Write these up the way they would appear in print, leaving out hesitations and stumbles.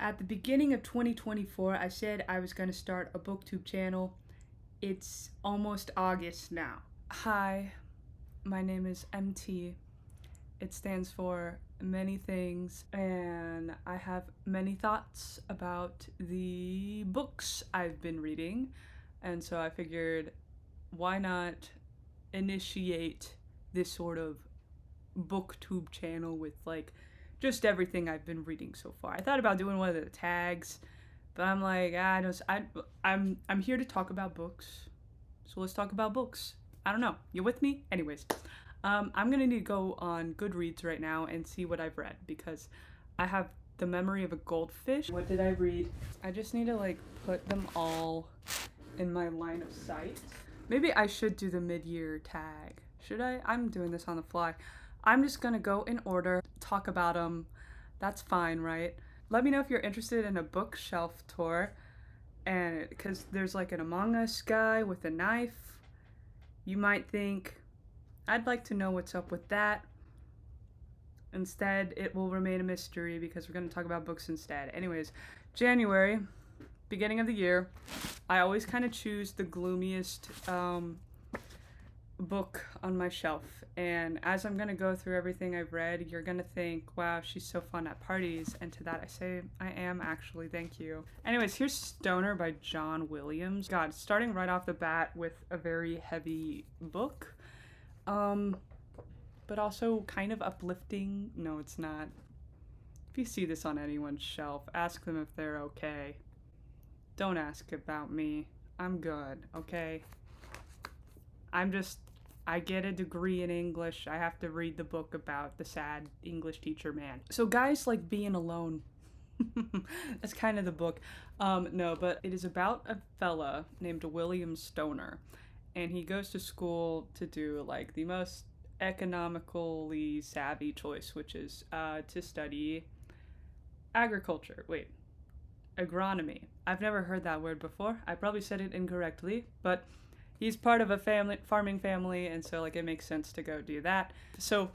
At the beginning of 2024, I said I was going to start a booktube channel. It's almost August now. Hi, my name is MT. It stands for many things, and I have many thoughts about the books I've been reading, and so I figured, why not initiate this sort of booktube channel with like just everything I've been reading so far. I thought about doing one of the tags, but I'm like, I'm here to talk about books, so let's talk about books. I don't know. You with me? Anyways, I'm gonna need to go on Goodreads right now and see what I've read because I have the memory of a goldfish. What did I read? I just need to like put them all in my line of sight. Maybe I should do the mid-year tag. Should I? I'm doing this on the fly. I'm just gonna go in order, talk about them. That's fine, right? Let me know if you're interested in a bookshelf tour, and because there's like an Among Us guy with a knife. You might think, I'd like to know what's up with that. Instead, it will remain a mystery because we're gonna talk about books instead. Anyways, January, beginning of the year, I always kind of choose the gloomiest book on my shelf, and as I'm gonna go through everything I've read, you're gonna think, wow, she's so fun at parties, and to that I say, I am actually, thank you. Anyways, here's Stoner by John Williams. God, starting right off the bat with a very heavy book, but also kind of uplifting. No, it's not. If you see this on anyone's shelf, ask them if they're okay. Don't ask about me. I'm good, okay? I get a degree in English. I have to read the book about the sad English teacher man. So guys like being alone. That's kind of the book. No, but it is about a fella named William Stoner. And he goes to school to do like the most economically savvy choice, which is to study agriculture. Wait, agronomy. I've never heard that word before. I probably said it incorrectly, but he's part of a farming family, and so like it makes sense to go do that. So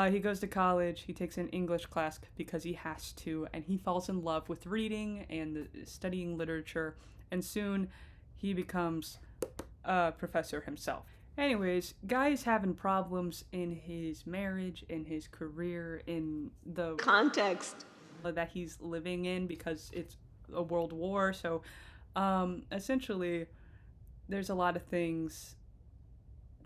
he goes to college, he takes an English class because he has to, and he falls in love with reading and studying literature, and soon he becomes a professor himself. Anyways, guy's having problems in his marriage, in his career, in the context that he's living in because it's a world war. So essentially there's a lot of things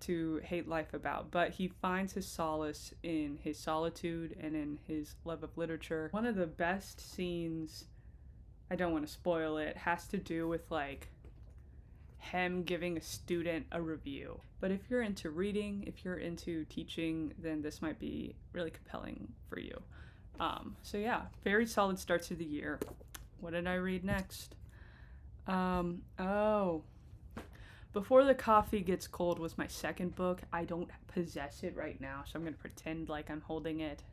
to hate life about, but he finds his solace in his solitude and in his love of literature. One of the best scenes, I don't want to spoil it, has to do with like him giving a student a review. But if you're into reading, if you're into teaching, then this might be really compelling for you. So yeah, very solid start to the year. What did I read next? Before the Coffee Gets Cold was my second book. I don't possess it right now, so I'm gonna pretend like I'm holding it.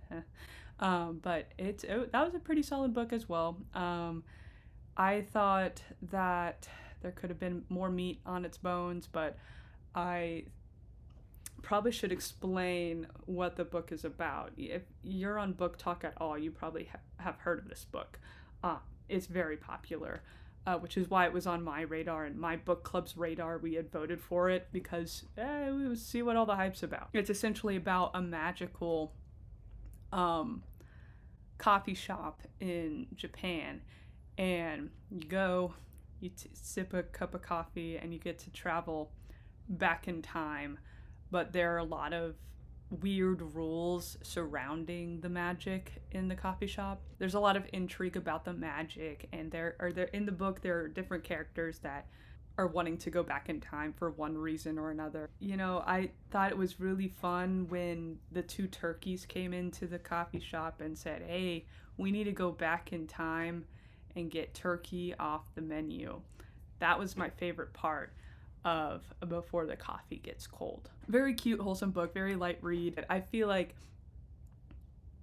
But that was a pretty solid book as well. I thought that there could have been more meat on its bones, but I probably should explain what the book is about. If you're on Book Talk at all, you probably have heard of this book. It's very popular, which is why it was on my radar and my book club's radar. We had voted for it because we would see what all the hype's about. It's essentially about a magical coffee shop in Japan, and you go, you sip a cup of coffee, and you get to travel back in time. But there are a lot of weird rules surrounding the magic in the coffee shop. There's a lot of intrigue about the magic, and there in the book there are different characters that are wanting to go back in time for one reason or another. You know, I thought it was really fun when the two turkeys came into the coffee shop and said, "Hey, we need to go back in time and get turkey off the menu." That was my favorite part of Before the Coffee Gets Cold. Very cute, wholesome book, very light read. I feel like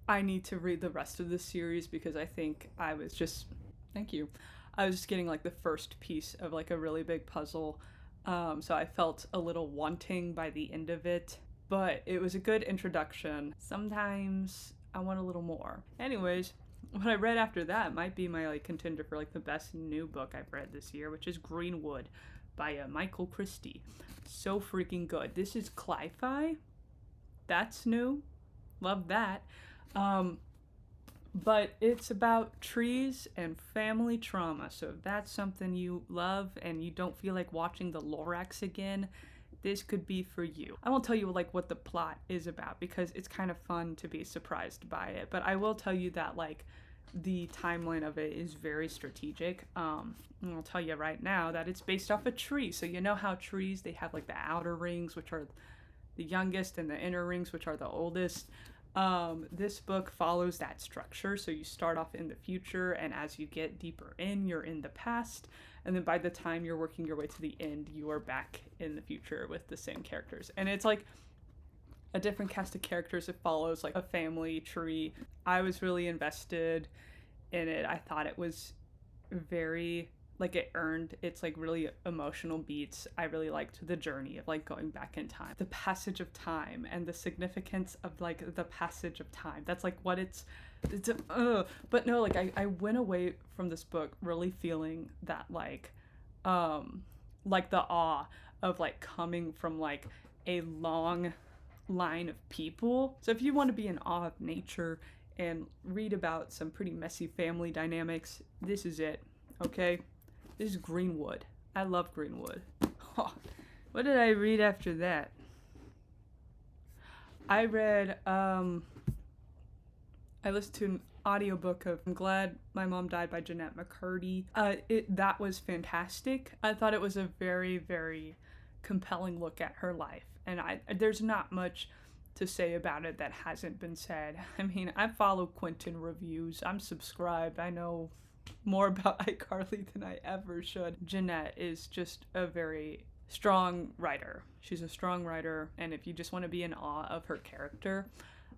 I need to read the rest of the series because I think I was just getting like the first piece of like a really big puzzle. So I felt a little wanting by the end of it, but it was a good introduction. Sometimes I want a little more. Anyways, what I read after that might be my like contender for like the best new book I've read this year, which is Greenwood by Michael Christie. So freaking good. This is cli-fi. That's new. Love that. Um, but it's about trees and family trauma. So if that's something you love and you don't feel like watching the Lorax again, this could be for you. I won't tell you like what the plot is about because it's kind of fun to be surprised by it, but I will tell you that like the timeline of it is very strategic. And I'll tell you right now that it's based off a tree. So you know how trees, they have like the outer rings, which are the youngest, and the inner rings, which are the oldest. This book follows that structure. So you start off in the future, and as you get deeper in, you're in the past. And then by the time you're working your way to the end, you are back in the future with the same characters. And it's like a different cast of characters. It follows like a family tree. I was really invested in it. I thought it was very like it earned its like really emotional beats. I really liked the journey of like going back in time, the passage of time, and the significance of like the passage of time. That's like what it's but no, like I went away from this book really feeling that like the awe of like coming from like a long line of people. So if you want to be in awe of nature and read about some pretty messy family dynamics, this is it. Okay, this is Greenwood. I love Greenwood. Oh, what did I read after that? I read I listened to an audiobook of I'm Glad My Mom Died by Jeanette McCurdy. That was fantastic. I thought it was a very, very compelling look at her life. And there's not much to say about it that hasn't been said. I mean, I follow Quentin reviews. I'm subscribed. I know more about iCarly than I ever should. Jeanette is just a very strong writer. She's a strong writer, and if you just want to be in awe of her character,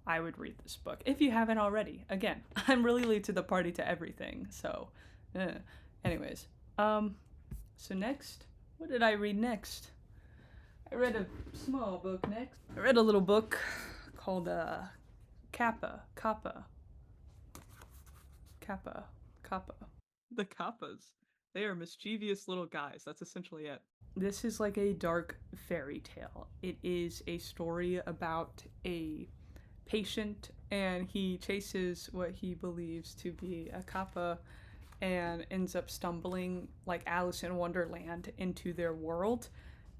I would read this book if you haven't already. Again, I'm really late to the party to everything, so anyways. So next, what did I read next? I read a small book next. I read a little book called Kappa. The Kappas. They are mischievous little guys. That's essentially it. This is like a dark fairy tale. It is a story about a patient, and he chases what he believes to be a kappa and ends up stumbling like Alice in Wonderland into their world.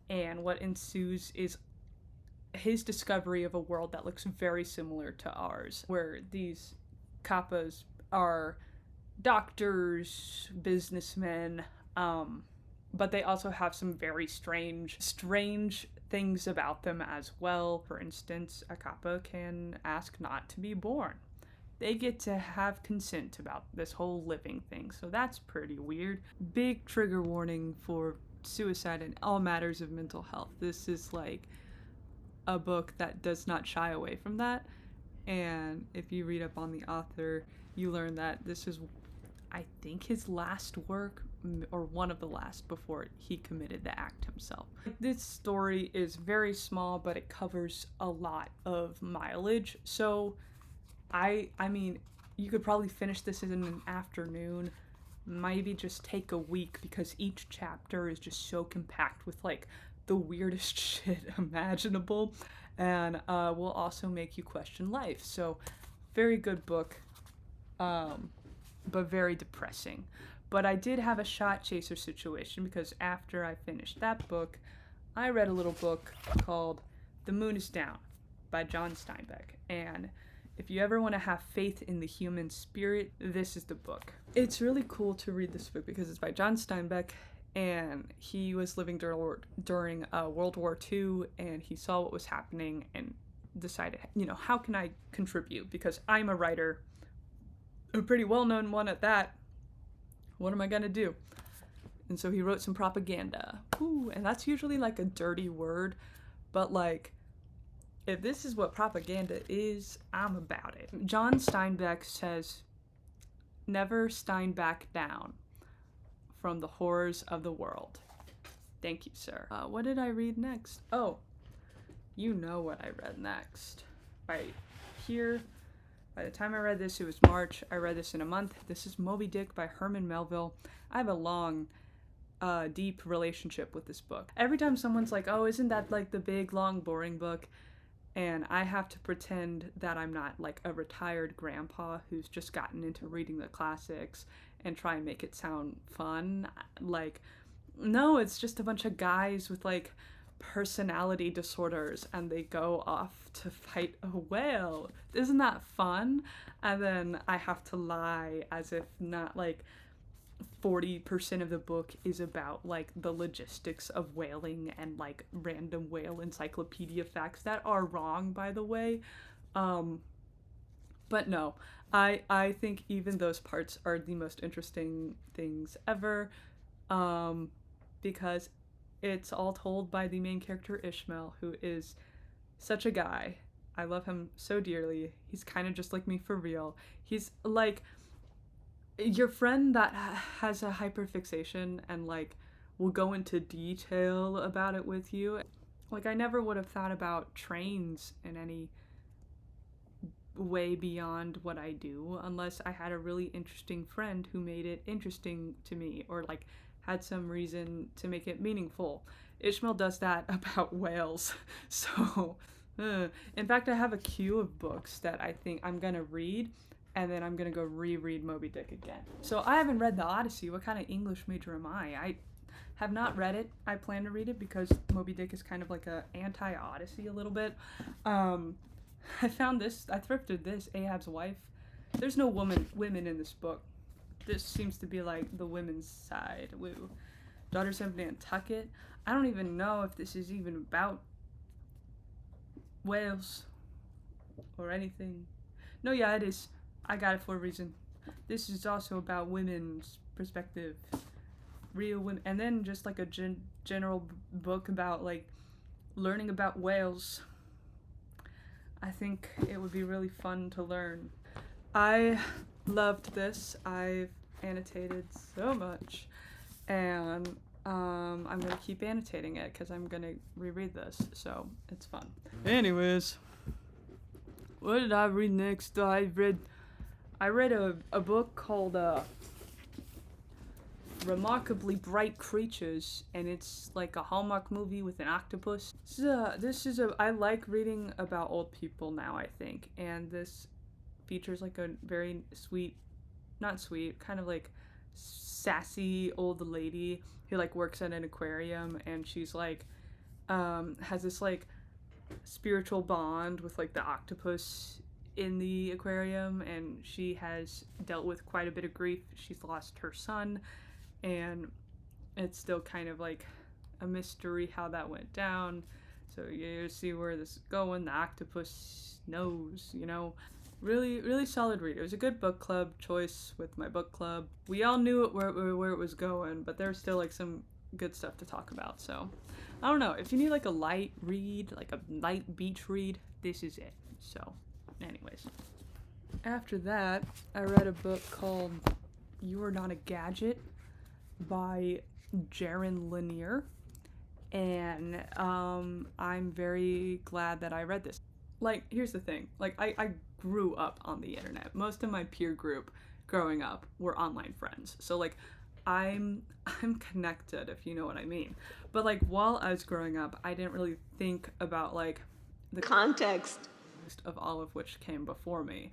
And what ensues is his discovery of a world that looks very similar to ours, where these kappas are doctors, businessmen, but they also have some very strange things about them as well. For instance, a kappa can ask not to be born. They get to have consent about this whole living thing, so that's pretty weird. Big trigger warning for suicide and all matters of mental health. This is like a book that does not shy away from that, and if you read up on the author, you learn that this is, I think, his last work, or one of the last before he committed the act himself. This story is very small, but it covers a lot of mileage. So I mean, you could probably finish this in an afternoon, maybe just take a week, because each chapter is just so compact with like the weirdest shit imaginable, and will also make you question life. So very good book, but very depressing. But I did have a shot chaser situation, because after I finished that book, I read a little book called The Moon is Down by John Steinbeck. And if you ever want to have faith in the human spirit, this is the book. It's really cool to read this book because it's by John Steinbeck, and he was living during World War II, and he saw what was happening and decided, how can I contribute? Because I'm a writer, a pretty well-known one at that. What am I gonna do? And so he wrote some propaganda. Ooh, and that's usually like a dirty word, but like, if this is what propaganda is, I'm about it. John Steinbeck says, "Never Steinbeck down from the horrors of the world." Thank you, sir. What did I read next? Oh, you know what I read next. Right here. By the time I read this, it was March. I read this in a month. This is Moby Dick by Herman Melville. I have a long, deep relationship with this book. Every time someone's like, oh, isn't that like the big, long, boring book? And I have to pretend that I'm not like a retired grandpa who's just gotten into reading the classics and try and make it sound fun. Like, no, it's just a bunch of guys with like personality disorders and they go off to fight a whale. Isn't that fun? And then I have to lie as if not like 40% of the book is about like the logistics of whaling and like random whale encyclopedia facts that are wrong, by the way. But no, I think even those parts are the most interesting things ever, because it's all told by the main character Ishmael, who is such a guy. I love him so dearly. He's kind of just like me for real. He's like your friend that has a hyperfixation and like will go into detail about it with you. Like I never would have thought about trains in any way beyond what I do unless I had a really interesting friend who made it interesting to me or like had some reason to make it meaningful. Ishmael does that about whales. So, in fact, I have a queue of books that I think I'm gonna read, and then I'm gonna go reread Moby Dick again. So I haven't read the Odyssey. What kind of English major am I? I have not read it. I plan to read it because Moby Dick is kind of like a anti-Odyssey a little bit. I found this. I thrifted this. Ahab's wife. There's no women in this book. This seems to be like the women's side. Woo. Daughters of Nantucket. I don't even know if this is even about whales or anything. No, yeah, it is. I got it for a reason. This is also about women's perspective. Real women. And then just like a general book about like learning about whales. I think it would be really fun to learn. I loved this. I've annotated so much, and I'm gonna keep annotating it because I'm gonna reread this, so it's fun. Anyways, what did I read next? I read a book called Remarkably Bright Creatures, and it's like a Hallmark movie with an octopus. I like reading about old people now, I think, and this features like a very kind of like sassy old lady who like works at an aquarium, and she's like has this like spiritual bond with like the octopus in the aquarium, and she has dealt with quite a bit of grief. She's lost her son, and it's still kind of like a mystery how that went down. So you see where this is going. The octopus knows, you know. Really, really solid read. It was a good book club choice with my book club. We all knew where it was going, but there's still like some good stuff to talk about. So, I don't know. If you need like a light read, like a light beach read, this is it. So, anyways. After that, I read a book called You Are Not a Gadget by Jaron Lanier. And I'm very glad that I read this. Like, here's the thing. Like, I grew up on the internet. Most of my peer group growing up were online friends. So, like, I'm connected, if you know what I mean. But, like, while I was growing up, I didn't really think about, like, the context of all of which came before me.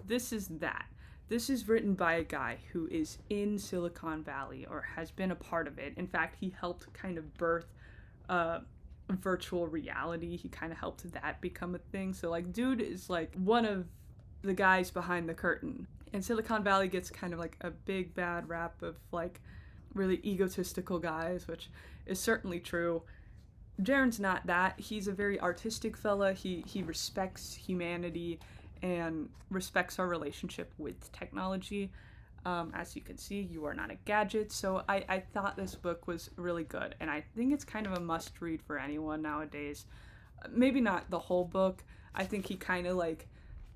This is that. This is written by a guy who is in Silicon Valley or has been a part of it. In fact, he helped kind of birth virtual reality. He kind of helped that become a thing. So like dude is like one of the guys behind the curtain. And Silicon Valley gets kind of like a big bad rap of like really egotistical guys, which is certainly true. Jaron's not that. He's a very artistic fella. He respects humanity and respects our relationship with technology. As you can see, You Are Not a Gadget. So I thought this book was really good, and I think it's kind of a must read for anyone nowadays. Maybe not the whole book. I think he kind of like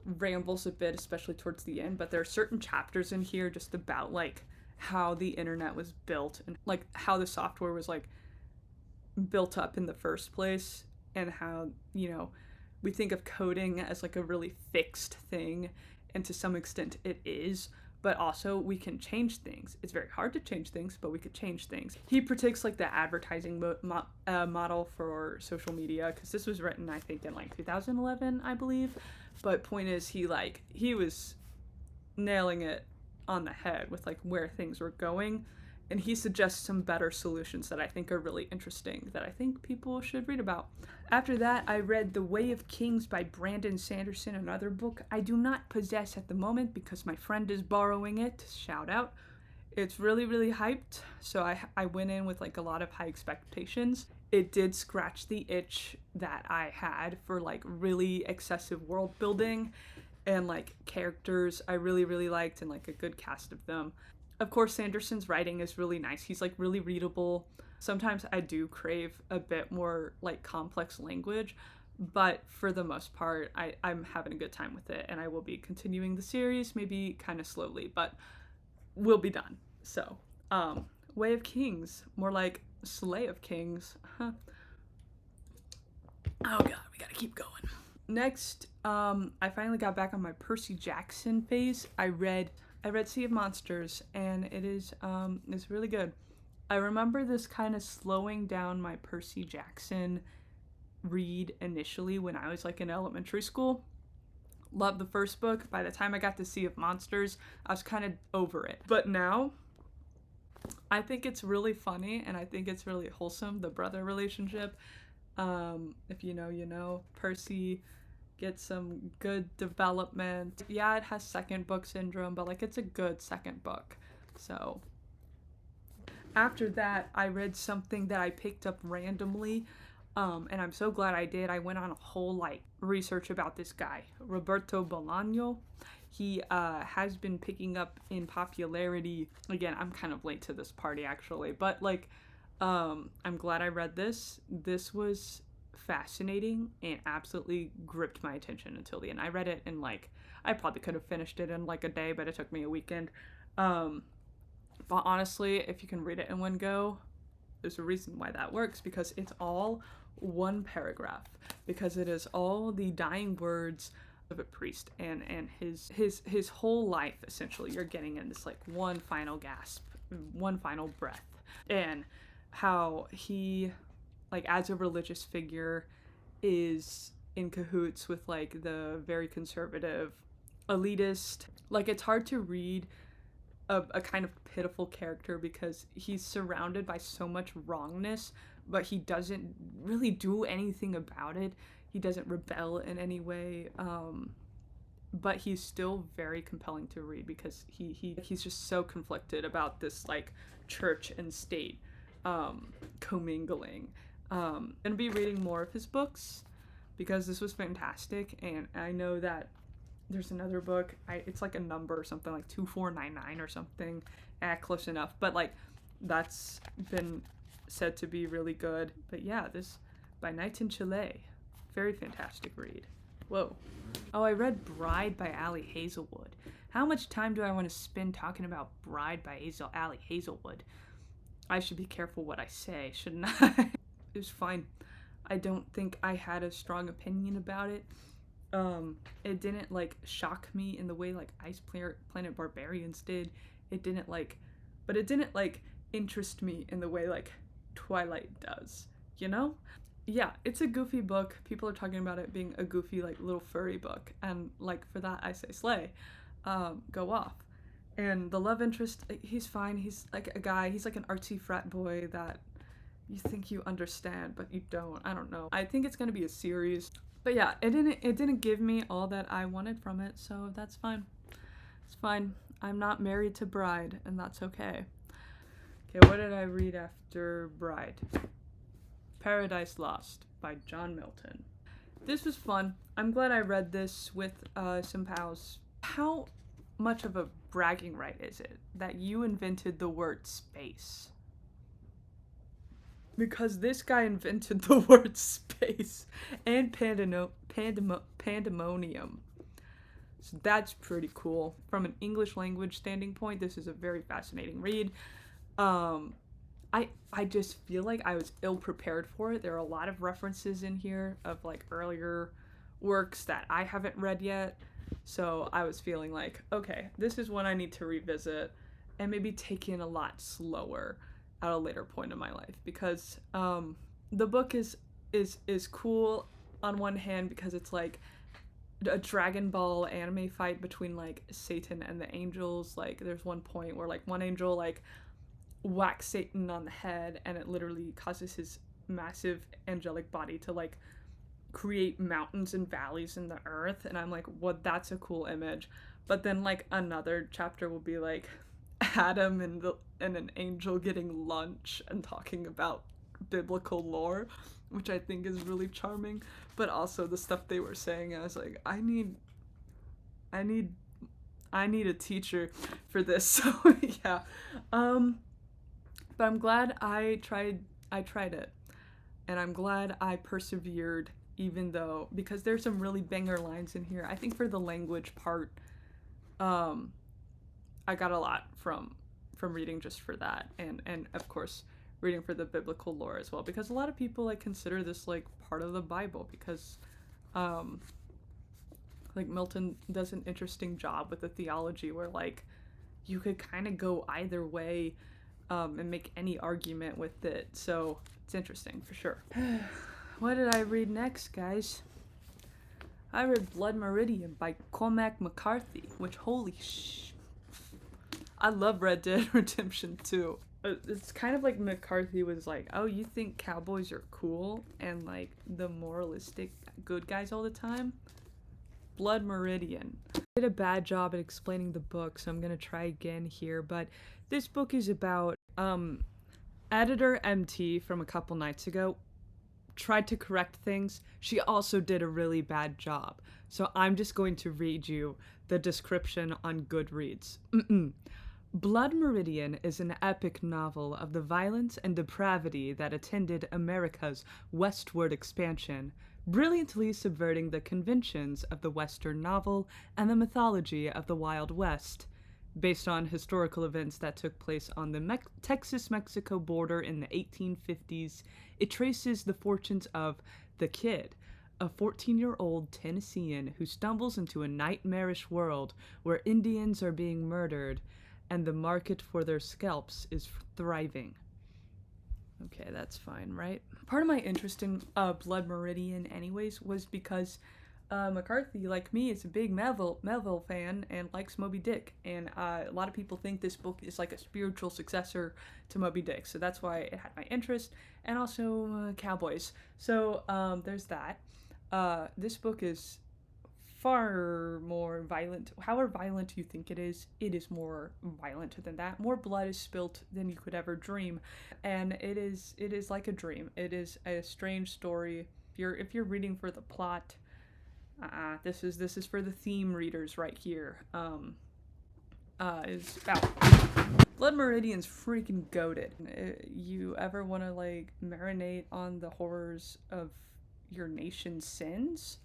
rambles a bit, especially towards the end, but there are certain chapters in here just about like how the internet was built and like how the software was like built up in the first place, and how, you know, we think of coding as like a really fixed thing, and to some extent it is, but also we can change things. It's very hard to change things, but we could change things. He predicts like the advertising model for social media, because this was written, I think, in like 2011, I believe. But point is, he was nailing it on the head with like where things were going, and he suggests some better solutions that I think are really interesting, that I think people should read about. After that, I read The Way of Kings by Brandon Sanderson, another book I do not possess at the moment because my friend is borrowing it. Shout out. It's really, really hyped, so I went in with like a lot of high expectations. It did scratch the itch that I had for like really excessive world building and like characters I really, really liked, and like a good cast of them. Of course, Sanderson's writing is really nice. He's like really readable. Sometimes I do crave a bit more like complex language, but for the most part, I'm having a good time with it, and I will be continuing the series, maybe kind of slowly, but we'll be done. So, Way of Kings, more like Slay of Kings. Huh. Oh god, we gotta keep going. Next, I finally got back on my Percy Jackson phase. I read Sea of Monsters, and it's really good. I remember this kind of slowing down my Percy Jackson read initially when I was like in elementary school. Loved the first book. By the time I got to Sea of Monsters, I was kind of over it. But now, I think it's really funny, and I think it's really wholesome, the brother relationship. If you know, you know. Percy gets some good development. Yeah, it has second book syndrome, but like it's a good second book. So after that, I read something that I picked up randomly, and I'm so glad I did. I went on a whole like research about this guy, Roberto Bolaño. He has been picking up in popularity. Again, I'm kind of late to this party actually, but like I'm glad I read this. This was fascinating and absolutely gripped my attention until the end. I read it in like, I probably could have finished it in like a day, but it took me a weekend. But honestly, if you can read it in one go, there's a reason why that works, because it's all one paragraph, because it is all the dying words of a priest and his whole life. Essentially, you're getting in this like one final gasp, one final breath, and how he, like as a religious figure, is in cahoots with like the very conservative elitist. Like it's hard to read a kind of pitiful character because he's surrounded by so much wrongness, but he doesn't really do anything about it. He doesn't rebel in any way, but he's still very compelling to read because he's just so conflicted about this like church and state commingling. Gonna be reading more of his books because this was fantastic, and I know that there's another book, it's like a number or something, like 2499 or something, close enough, but like that's been said to be really good. But yeah, this by Night in Chile, very fantastic read. Whoa. Oh, I read Bride by Ali Hazelwood. How much time do I want to spend talking about Bride by Ali Hazelwood? I should be careful what I say, shouldn't I? It was fine. I don't think I had a strong opinion about it. It didn't like shock me in the way like Ice Planet Barbarians did. It didn't like interest me in the way like Twilight does, you know? Yeah, it's a goofy book. People are talking about it being a goofy like little furry book, and like for that I say slay. Go off. And the love interest, he's fine. He's like a guy, he's like an artsy frat boy that you think you understand, but you don't. I don't know. I think it's gonna be a series. But yeah, it didn't give me all that I wanted from it, so that's fine. It's fine. I'm not married to Bride, and that's okay. Okay, what did I read after Bride? Paradise Lost by John Milton. This was fun. I'm glad I read this with some pals. How much of a bragging right is it that you invented the word space? Because this guy invented the word space and pandemonium. So that's pretty cool. From an English language standing point, this is a very fascinating read. I just feel like I was ill prepared for it. There are a lot of references in here of like earlier works that I haven't read yet. So I was feeling like, okay, this is one I need to revisit and maybe take in a lot slower at a later point in my life, because the book is cool on one hand because it's like a Dragon Ball anime fight between like Satan and the angels. Like there's one point where like one angel like whacks Satan on the head and it literally causes his massive angelic body to like create mountains and valleys in the earth, and I'm like, what, that's a cool image. But then like another chapter will be like Adam and an angel getting lunch and talking about biblical lore, which I think is really charming. But also the stuff they were saying, I was like, I need a teacher for this. So yeah. But I'm glad I tried it. And I'm glad I persevered, even though, because there's some really banger lines in here. I think for the language part, I got a lot from reading just for that, and of course reading for the biblical lore as well, because a lot of people like consider this like part of the Bible, because like Milton does an interesting job with the theology where like you could kind of go either way and make any argument with it. So it's interesting for sure. What did I read next, guys? I read Blood Meridian by Cormac McCarthy, which holy I love Red Dead Redemption 2. It's kind of like McCarthy was like, oh, you think cowboys are cool and like the moralistic good guys all the time? Blood Meridian. I did a bad job at explaining the book, so I'm gonna try again here, but this book is about editor MT from a couple nights ago tried to correct things. She also did a really bad job, so I'm just going to read you the description on Goodreads. Blood Meridian is an epic novel of the violence and depravity that attended America's westward expansion, brilliantly subverting the conventions of the Western novel and the mythology of the Wild West. Based on historical events that took place on the Texas-Mexico border in the 1850s, it traces the fortunes of the Kid, a 14-year-old Tennessean who stumbles into a nightmarish world where Indians are being murdered and the market for their scalps is thriving. Okay, that's fine, right? Part of my interest in Blood Meridian anyways was because McCarthy, like me, is a big Melville fan and likes Moby Dick, and a lot of people think this book is like a spiritual successor to Moby Dick, so that's why it had my interest, and also cowboys. So there's that. This book is far more violent. However violent you think it is more violent than that. More blood is spilt than you could ever dream, and it is like a dream. It is a strange story. If you're reading for the plot, this is for the theme readers right here. Is about Blood Meridian's freaking goated. You ever want to like marinate on the horrors of your nation's sins?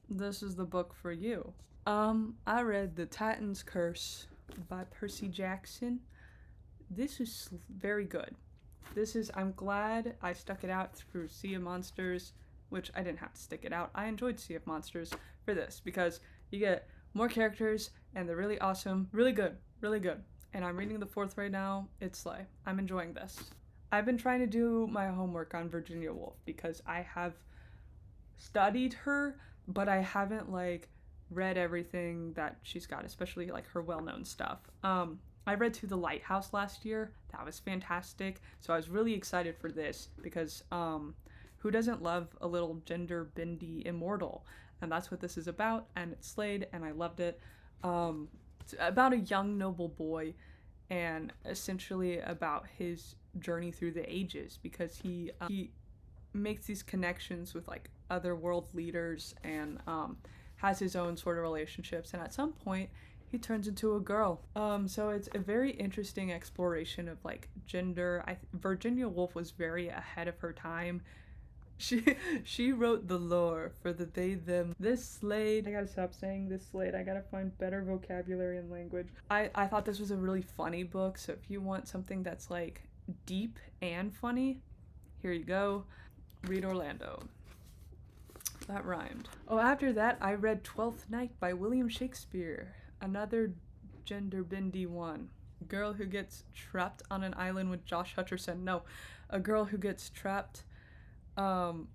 This is the book for you. I read The Titan's Curse by Percy Jackson. This is very good. I'm glad I stuck it out through Sea of Monsters, which I didn't have to stick it out. I enjoyed Sea of Monsters for this because you get more characters and they're really awesome, really good. And I'm reading the 4th right now. It's like, I'm enjoying this. I've been trying to do my homework on Virginia Woolf because I have studied her, but I haven't like read everything that she's got, especially like her well-known stuff. I read through The Lighthouse last year. That was fantastic. So I was really excited for this because who doesn't love a little gender bendy immortal? And that's what this is about, and it slayed, and I loved it. It's about a young noble boy, and essentially about his journey through the ages, because he makes these connections with like other world leaders and has his own sort of relationships, and at some point he turns into a girl. So it's a very interesting exploration of like gender. Virginia Woolf was very ahead of her time. She wrote the lore for the they them. This slayed. I gotta stop saying this slayed. I gotta find better vocabulary and language. I thought this was a really funny book, so if you want something that's like deep and funny, here you go. Read Orlando. That rhymed. Oh, after that, I read Twelfth Night by William Shakespeare. Another gender bendy one. A girl who gets trapped on an island with Josh Hutcherson. No, a girl who gets trapped on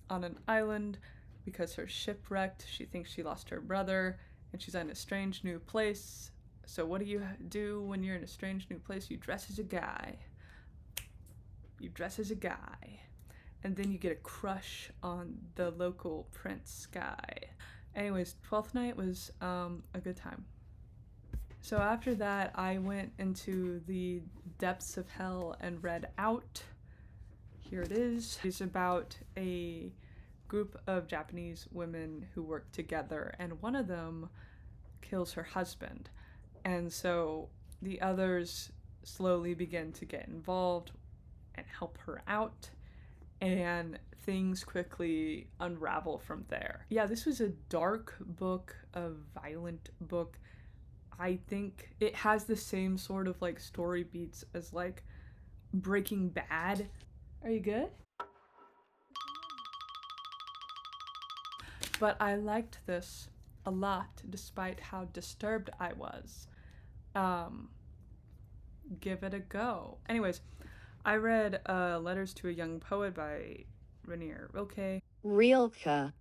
an island because her ship wrecked. She thinks she lost her brother, and she's in a strange new place. So what do when you're in a strange new place? You dress as a guy. You dress as a guy. And then you get a crush on the local prince guy. Anyways, Twelfth Night was a good time. So after that, I went into the depths of hell and read Out. Here it is. It's about a group of Japanese women who work together, and one of them kills her husband. And so the others slowly begin to get involved and help her out, and things quickly unravel from there. Yeah, this was a dark book, a violent book. I think it has the same sort of like story beats as like Breaking Bad. Are you good? But I liked this a lot despite how disturbed I was. Give it a go. Anyways, I read Letters to a Young Poet by Rainier Rilke. Rilke.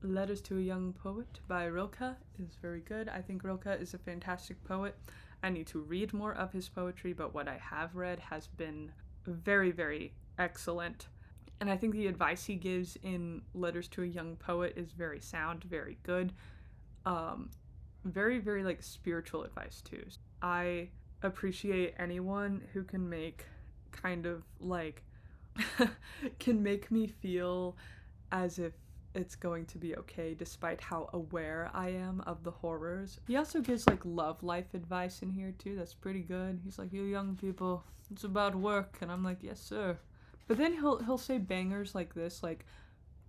Letters to a Young Poet by Rilke is very good. I think Rilke is a fantastic poet. I need to read more of his poetry, but what I have read has been very, very excellent. And I think the advice he gives in Letters to a Young Poet is very sound, very good. Very, very like spiritual advice too. I appreciate anyone who can make kind of like can make me feel as if it's going to be okay despite how aware I am of the horrors. He also gives like love life advice in here too. That's pretty good. He's like, you young people, it's about work, and I'm like, yes sir. But then he'll say bangers like this, like,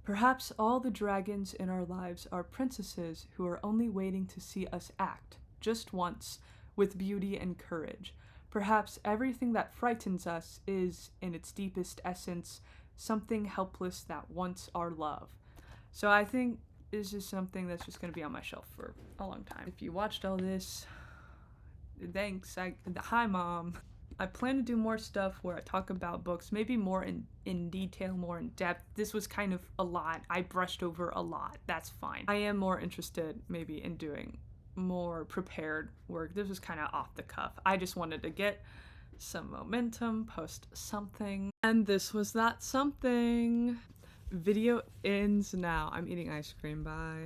perhaps all the dragons in our lives are princesses who are only waiting to see us act, just once, with beauty and courage. Perhaps everything that frightens us is, in its deepest essence, something helpless that wants our love. So I think this is something that's just going to be on my shelf for a long time. If you watched all this, thanks. Hi, Mom. I plan to do more stuff where I talk about books, maybe more in detail, more in depth. This was kind of a lot. I brushed over a lot. That's fine. I am more interested maybe in doing more prepared work. This was kind of off the cuff. I just wanted to get some momentum, post something. And this was that something. Video ends now. I'm eating ice cream. Bye.